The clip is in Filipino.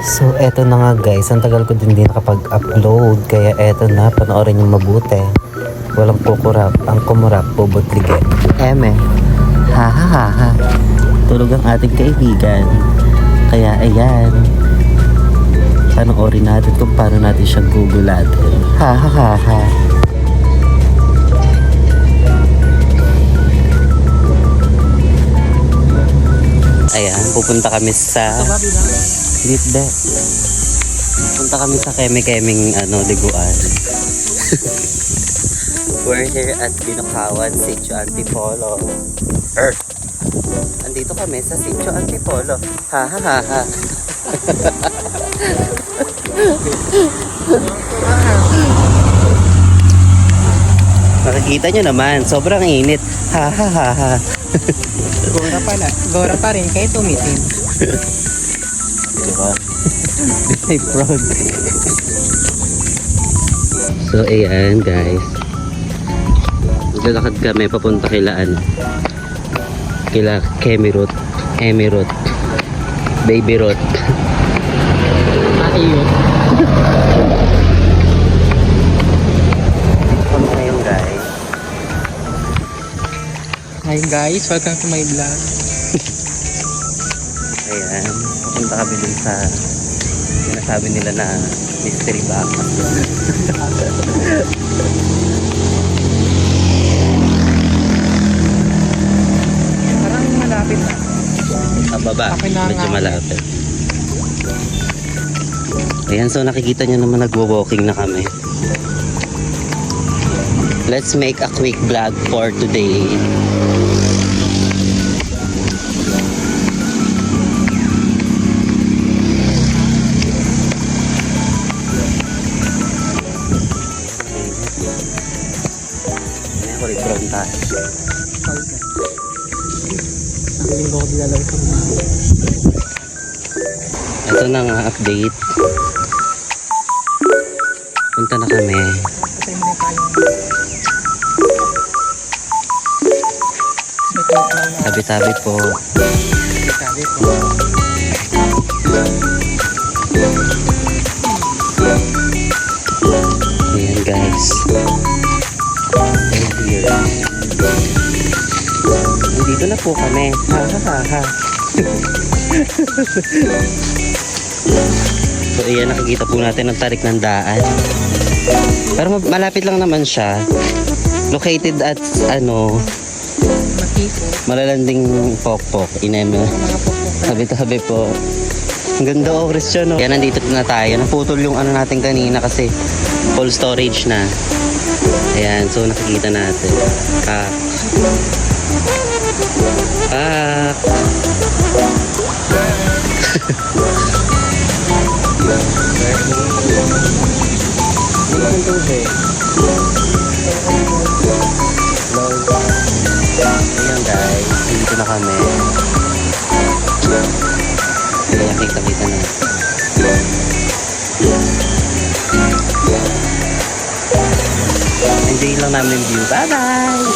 So eto na nga guys, ang tagal ko din nakapag-upload, kaya eto na, panoorin yung mabuti. Walang kukurap, ang kumurap, bubutlige. Eme, ha ha ha ha. Tulog ang ating kaibigan. Kaya ayan, panoorin natin kung paano natin siya gugulatin. Ha ha ha ha. Ayan, pupunta kami sa Litde. Punta kami sa keme-keming liguan. We're here at Binukawan, Sitio Antipolo. Andito kami sa Sitio Antipolo. Ha ha ha ha. Nakikita nyo naman, sobrang init. Ha ha ha ha. Gora pala. Gora pa rin kahit tumitim. Diba? Stay proud. So ayan guys, maglalakad kami papunta kila Kemirut, Emirut, Baby Rot. Ayun. Ano ngayon guys? Hi guys, welcome to my vlog. Ayan, papunta kami dun sa sinasabi nila na mystery box. Parang malapit na. Sa baba, Okay na medyo nga. malapit. Ayan, so nakikita nyo naman nagwo-walking na kami. Let's make a quick vlog for today. Ayan, kulay brown tayo. Nakaling ko dilalawin sa mga. Ito na nga update. Punta na kami. Patay mo na tayo. May tumaklaw na. Tabi-tabi po. Sabi ko. Ayan guys. Right here. Nandito na po kami. Ha ha ha ha. So ayan, nakikita po natin ang tarik ng daan. Pero malapit lang naman siya. Located at Matipo. malalanding pokpok. Ineme. Mga pokpok. Tabi-tabi po. Ang ganda oh, Christian oh. Yan, nandito na tayo. Naputol yung natin kanina kasi full storage na. Ayan, so nakikita natin. Ayan guys, dito na kami. Ayan, kita-kita na. Enjoy lang namin yung view. Bye-bye!